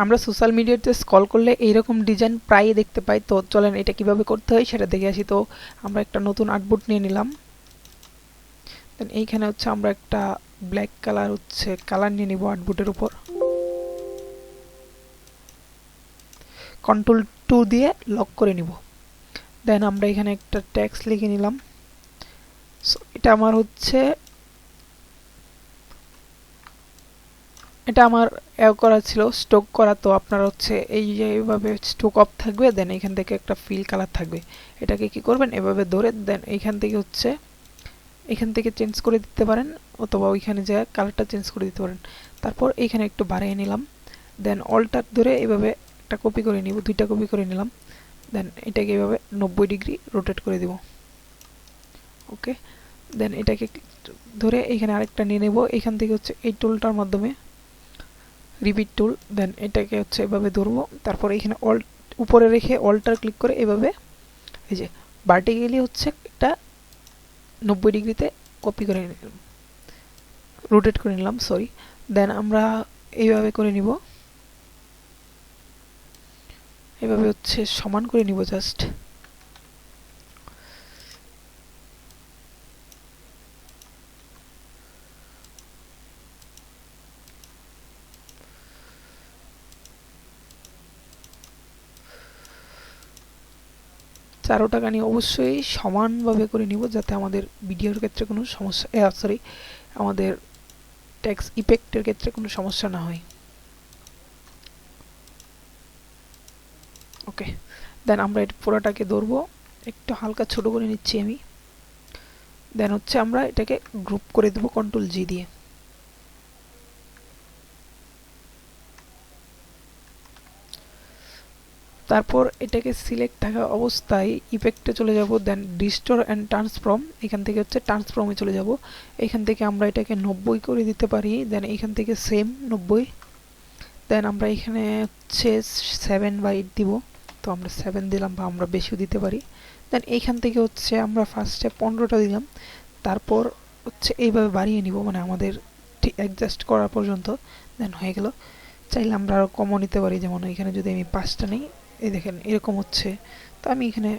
আমরা সোশ্যাল মিডিয়াতে স্ক্রল করলে এইরকম ডিজাইন প্রায়ই দেখতে পাই। তো চলেন এটা কিভাবে করতে হয় সেটা দেখে আসি। তো আমরা একটা নতুন আর্টবোর্ড নিয়ে নিলাম। দেন এইখানে হচ্ছে আমরা একটা ব্ল্যাক কালার হচ্ছে কালার নিয়ে নিব আর্টবোর্ডের উপর। কন্ট্রোল 2 দিয়ে লক করে নিব। দেন আমরা এখানে একটা টেক্সট লিখে নিলাম। সো এটা আমার হচ্ছে এটা আমার করা ছিল স্টক করা। তো আপনার হচ্ছে এই যে এইভাবে স্টক অফ থাকবে। দেন এখান থেকে একটা ফিল কালার থাকবে। এটাকে কি করবেন, এভাবে ধরে দেন এইখান থেকে হচ্ছে এখান থেকে চেঞ্জ করে দিতে পারেন, অথবা ওইখানে যা কালারটা চেঞ্জ করে দিতে পারেন। তারপর এইখানে একটু বাড়িয়ে নিলাম। দেন অল্টার ধরে এভাবে একটা কপি করে নিব, দুইটা কপি করে নিলাম। দেন এটাকে এভাবে 90 ডিগ্রি রোটেট করে দিব। ওকে, দেন এটাকে ধরে এখানে আরেকটা নিয়ে নেব। এখান থেকে হচ্ছে এই টুলটার মাধ্যমে রিপিট টুল, দেন এটাকে হচ্ছে এভাবে ধরবো। তারপর এখানে উপরে রেখে অল্টার ক্লিক করে এভাবে এই যে ভার্টিক্যালি হচ্ছে এটা 90 ডিগ্রিতে কপি করে নিলাম, রোটেট করে নিলাম সরি। দেন আমরা এইভাবে করে নিব, এভাবে হচ্ছে সমান করে নিব জাস্ট। চারোটা কানি অবশ্যই সমানভাবে করে নিব, যাতে আমাদের ভিডিওর ক্ষেত্রে কোনো সমস্যা সরি আমাদের টেক্সট ইফেক্টের ক্ষেত্রে কোনো সমস্যা না হয়। ওকে, দেন আমরা এটা পুরোটাকে ধরবো, একটু হালকা ছোট করে নিচ্ছি আমি। দেন হচ্ছে আমরা এটাকে গ্রুপ করে দেব কন্ট্রোল-G দিয়ে। তারপর এটাকে সিলেক্ট থাকা অবস্থায় ইফেক্টে চলে যাব। দেন ডিস্টোর অ্যান্ড ট্রান্সফর্ম, এখান থেকে হচ্ছে ট্রান্সফর্মে চলে যাব। এখান থেকে আমরা এটাকে 90 করে দিতে পারি। দেন এখান থেকে সেম 90। দেন আমরা এখানে হচ্ছে 7/8 দিব। তো আমরা 7 দিলাম, বা আমরা বেশিও দিতে পারি। দেন এইখান থেকে হচ্ছে আমরা ফার্স্টে 15টা দিলাম। তারপর হচ্ছে এইভাবে বাড়িয়ে নিব, মানে আমাদের ঠিক অ্যাডজাস্ট করা পর্যন্ত। দেন হয়ে গেল। চাইলে আমরা আরও কমও নিতে পারি, যেমন এখানে যদি আমি 5টা নিই, এই দেখেন এরকম হচ্ছে। তো আমি এখানে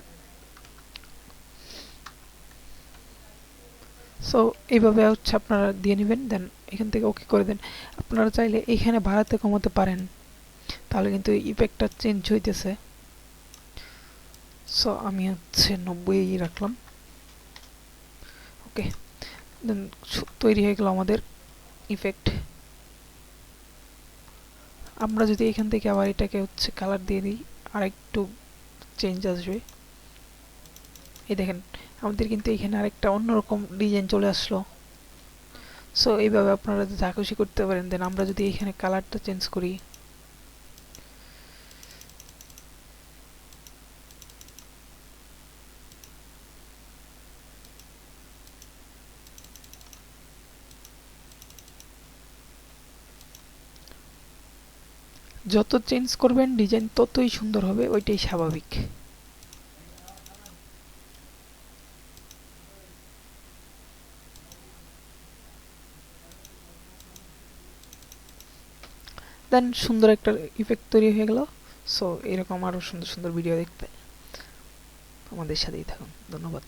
সো এইভাবে হচ্ছে আপনারা দিয়ে নেবেন। দেন এখান থেকে ওকে করে দেন। আপনারা চাইলে এখানে বাড়াতে কমাতে পারেন, তাহলে কিন্তু ইফেক্টটা চেঞ্জ হইতেছে। সো আমি হচ্ছে 90 রাখলাম। ওকে, দেন তৈরি হয়ে গেল আমাদের ইফেক্ট। আমরা যদি এখান থেকে আবার এটাকে হচ্ছে কালার দিয়ে দিই, আর একটু চেঞ্জ আসবে। এই দেখেন আমাদের কিন্তু এখানে আরেকটা অন্যরকম ডিজাইন চলে আসলো। সো এইভাবে আপনারা যা খুশি করতে পারেন। দেন আমরা যদি এখানে কালারটা চেঞ্জ করি, যত চেঞ্জ করবেন ডিজাইন ততই সুন্দর হবে, ওইটাই স্বাভাবিক। দেন সুন্দর একটা ইফেক্ট তৈরি হয়ে গেল। সো এরকম আরও সুন্দর সুন্দর ভিডিও দেখতে আমাদের সাথেই থাকুন। ধন্যবাদ।